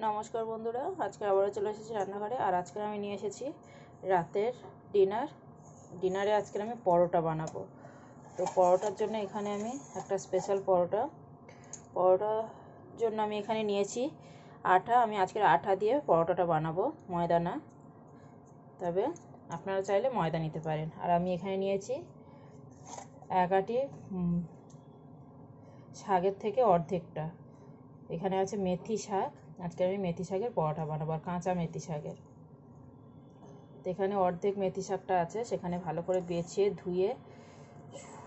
নমস্কার বন্ধুরা, আজকে আবারও চলে এসেছি রান্নাঘরে। আর আজকে আমি নিয়ে এসেছি রাতের ডিনারে আজকে আমি পরোটা বানাবো। তো পরোটার জন্য এখানে আমি একটা স্পেশাল পরোটার জন্য আমি এখানে নিয়েছি আটা। আমি আজকের আটা দিয়ে পরোটাটা বানাবো, ময়দা না। তবে আপনারা চাইলে ময়দা নিতে পারেন। আর আমি এখানে নিয়েছি এক আটি শাকের থেকে অর্ধেকটা। এখানে আছে মেথি শাক। আজকে আমি মেথি শাকের পরোটা বানাবো, আর কাঁচা মেথি শাকের। তো এখানে অর্ধেক মেথি শাকটা আছে, সেখানে ভালো করে বেছে ধুয়ে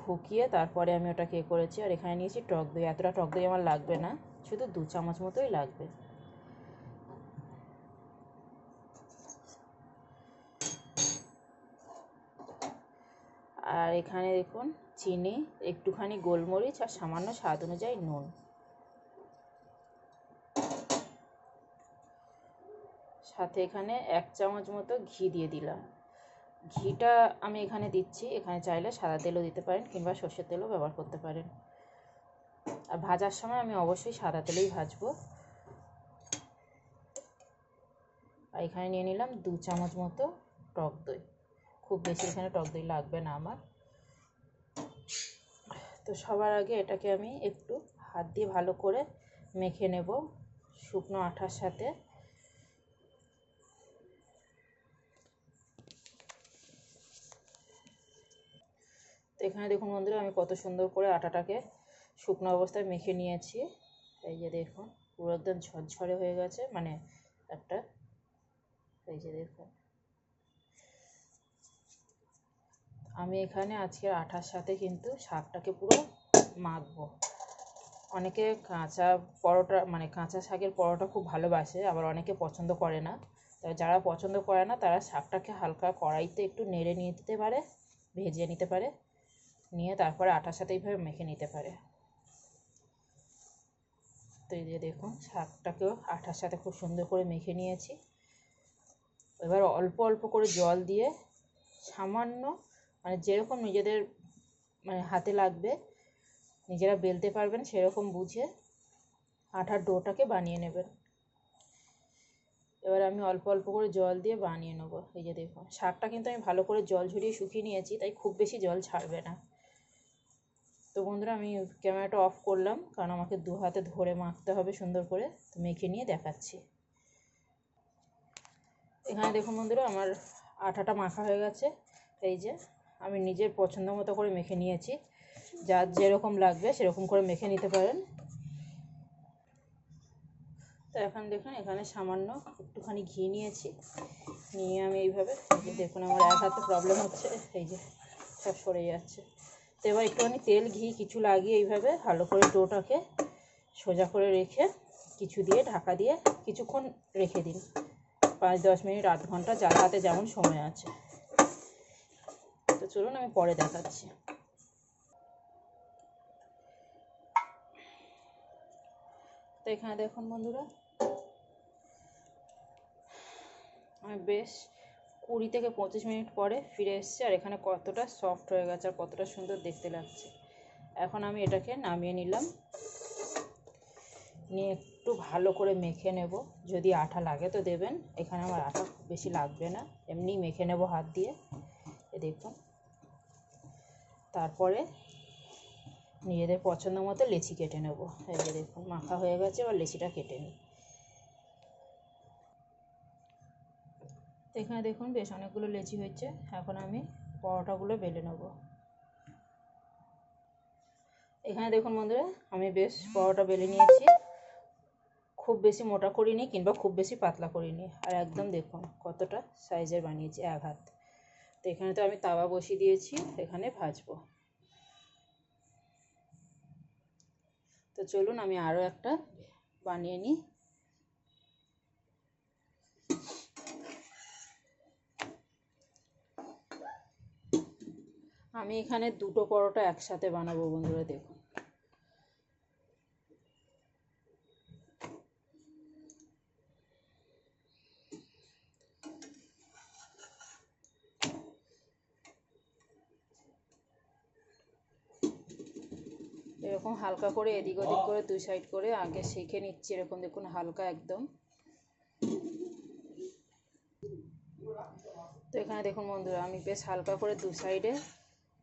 শুকিয়ে তারপরে আমি ওটাকে করেছি। আর এখানে নিয়েছি টক দই। এতটা টক দই আমার লাগবে না, শুধু 2 চামচ মতোই লাগবে। আর এখানে দেখুন চিনি, একটুখানি গোলমরিচ আর সামান্য স্বাদ অনুযায়ী নুন। সাথে এখানে 1 চামচ মতো ঘি দিয়ে দিলাম। ঘিটা আমি এখানে দিচ্ছি, এখানে চাইলে সাদা তেলও দিতে পারেন কিংবা সর্ষের তেলও ব্যবহার করতে পারেন। আর ভাজার সময় আমি অবশ্যই সাদা তেলেই ভাজবো। আর এখানে নিয়ে নিলাম 2 চামচ মতো টক দই। খুব বেশি এখানে টক দই লাগবে না আমার। তো সবার আগে এটাকে আমি একটু হাত দিয়ে ভালো করে মেখে নেব শুকনো আটার সাথে। তো এখানে দেখুন বন্ধুরা, আমি কত সুন্দর করে আটাটাকে শুকনো অবস্থায় মেখে নিয়েছি। এই যে দেখুন, পুরো একদম ঝরঝরে হয়ে গেছে, মানে একটা, এই যে দেখুন। আমি এখানে আজকের আটার সাথে কিন্তু শাকটাকে পুরো মাখবো। অনেকে কাঁচা পরোটা, মানে কাঁচা শাকের পরোটা খুব ভালোবাসে, আবার অনেকে পছন্দ করে না। তবে যারা পছন্দ করে না তারা শাকটাকে হালকা কড়াইতে একটু নেড়ে নিয়ে দিতে পারে, ভেজে নিতে পারে, নিয়ে তারপরে আটার সাথে এইভাবে মেখে নিতে পারে। তো এই যে দেখুন, শাকটাকেও আটার সাথে খুব সুন্দর করে মেখে নিয়েছি। এবার অল্প অল্প করে জল দিয়ে সামান্য, মানে যেরকম নিজেদের মানে হাতে লাগবে, নিজেরা বেলতে পারবেন সেরকম বুঝে আটার ডোটাকে বানিয়ে নেবেন। এবার আমি অল্প অল্প করে জল দিয়ে বানিয়ে নেবো। এই যে দেখুন, শাকটা কিন্তু আমি ভালো করে জল ঝরিয়ে শুকিয়ে নিয়েছি, তাই খুব বেশি জল ছাড়বে না। তো বন্ধুরা, আমি ক্যামেরাটা অফ করলাম, কারণ আমাকে 2 হাতে ধরে মাখতে হবে সুন্দর করে। তো মেখে নিয়ে দেখাচ্ছি। এখানে দেখুন বন্ধুরা, আমার আটাটা মাখা হয়ে গেছে। এই যে আমি নিজের পছন্দ মতো করে মেখে নিয়েছি। যার যেরকম লাগবে সেরকম করে মেখে নিতে পারেন। তো এখন দেখুন, এখানে সামান্য একটুখানি ঘি নিয়েছি, নিয়ে আমি এইভাবে, দেখুন আমার এক হাতে প্রবলেম হচ্ছে, এই যে সব সরে যাচ্ছে। তো এবার একটুখানি তেল ঘি কিছু লাগিয়ে এইভাবে ভালো করে ডোটাকে সোজা করে রেখে কিছু দিয়ে ঢাকা দিয়ে কিছুক্ষণ রেখে দিন, 5-10 মিনিট, 8 ঘন্টা, যার হাতে যেমন সময় আছে। তো চলুন আমি পরে দেখাচ্ছি। তো এখানে দেখুন বন্ধুরা, আমি বেশ 20 থেকে 25 মিনিট পরে ফিরে এসেছি। আর এখানে কতটা সফট হয়ে গেছে আর কতটা সুন্দর দেখতে লাগছে। এখন আমি এটাকে নামিয়ে নিলাম, নিয়ে একটু ভালো করে মেখে নেব। যদি আটা লাগে তো দেবেন, এখানে আমার আটা খুব বেশি লাগবে না, এমনি মেখে নেব হাত দিয়ে। দেখুন, তারপরে নিজেদের পছন্দ মতো লেচি কেটে নেব। এই যে দেখুন, মাখা হয়ে গেছে, এবার লেচিটা কেটে নিই। এখানে দেখুন বেশ অনেকগুলো লেচি হয়েছে। এখন আমি পরোটাগুলো বেলে নেব। এখানে দেখুন বন্ধুরা, আমি বেশ পরোটা বেলে নিয়েছি। খুব বেশি মোটা করিনি কিংবা খুব বেশি পাতলা করিনি, আর একদম দেখুন কতটা সাইজের বানিয়েছি, 1 হাত। তো এখানে তো আমি তাওয়া বসিয়ে দিয়েছি, এখানে ভাজবো। তো চলুন আমি আরও একটা বানিয়ে নিই। আমি এখানে 2টো পরোটা একসাথে বানাবো বন্ধুরা, দেখুন। এরকম হালকা করে এদিক ওদিক করে 2 সাইড করে আগে সেঁকে নিচ্ছি, এরকম দেখুন হালকা একদম। তো এখানে দেখুন বন্ধুরা, আমি বেশ হালকা করে দু সাইডে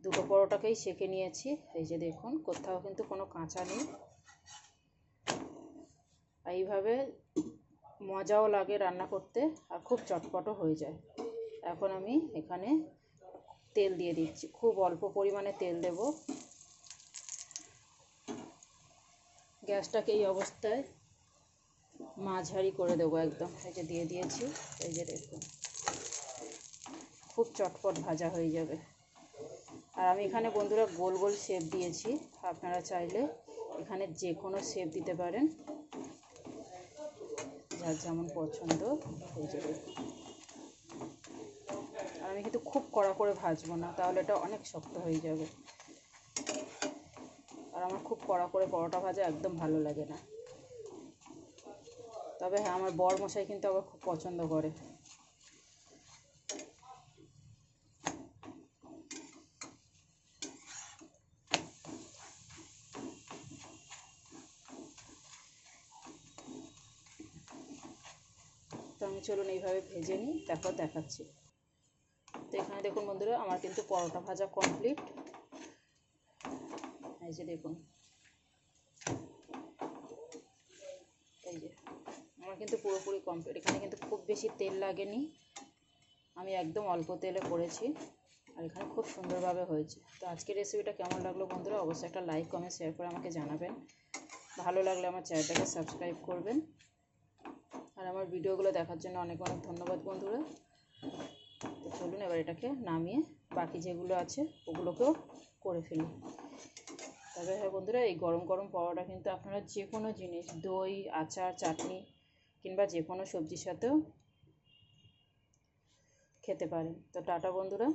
দুটো পরোটাকেই সেঁকে নিয়েছি। এই যে দেখুন, কোথাও কিন্তু কোনো কাঁচা নেই। এইভাবে মজাও লাগে রান্না করতে, আর খুব চটপটও হয়ে যায়। এখন আমি এখানে তেল দিয়ে দিচ্ছি, খুব অল্প পরিমাণে তেল দেব। গ্যাসটাকে এই অবস্থায় মাঝারি করে দেবো একদম। এই যে দিয়ে দিয়েছি। এই যে দেখুন, খুব চটপট ভাজা হয়ে যাবে। আর আমি এখানে বন্ধুরা গোল গোল শেপ দিয়েছি, আপনারা চাইলে এখানে যে কোনো শেপ দিতে পারেন, যার যেমন পছন্দ। এই যে দেখুন, আর আমি কিন্তু খুব কড়া করে ভাজবো না, তাহলে এটা অনেক শক্ত হয়ে যাবে। আর আমার খুব কড়া করে পরোটা ভাজা একদম ভালো লাগে না। তবে হ্যাঁ, আমার বর মশাই কিন্তু আবার খুব পছন্দ করে। তো আমি চলুন এইভাবে ভেজে নিই, তারপর দেখাচ্ছি। তো এখানে দেখুন বন্ধুরা, আমার কিন্তু পরোটা ভাজা কমপ্লিট। এই যে দেখুন, এই যে আমার কিন্তু পুরোপুরি কমপ্লিট। এখানে কিন্তু খুব বেশি তেল লাগেনি, আমি একদম অল্প তেলে করেছি, আর এখানে খুব সুন্দরভাবে হয়েছে। তো আজকের রেসিপিটা কেমন লাগলো বন্ধুরা, অবশ্যই একটা লাইক কমেন্ট শেয়ার করে আমাকে জানাবেন। ভালো লাগলে আমার চ্যানেলটাকে সাবস্ক্রাইব করবেন। আর আমার ভিডিওগুলো দেখার জন্য অনেক অনেক ধন্যবাদ বন্ধুরা। তো চলুন এবার এটাকে নামিয়ে বাকি যেগুলো আছে ওগুলোকেও করে ফেলি। তবে হ্যাঁ বন্ধুরা, এই গরম গরম পরোটা কিন্তু আপনারা যে কোনো জিনিস, দই, আচার, চাটনি কিংবা যে কোনো সবজির সাথেও খেতে পারেন। তো টাটা বন্ধুরা।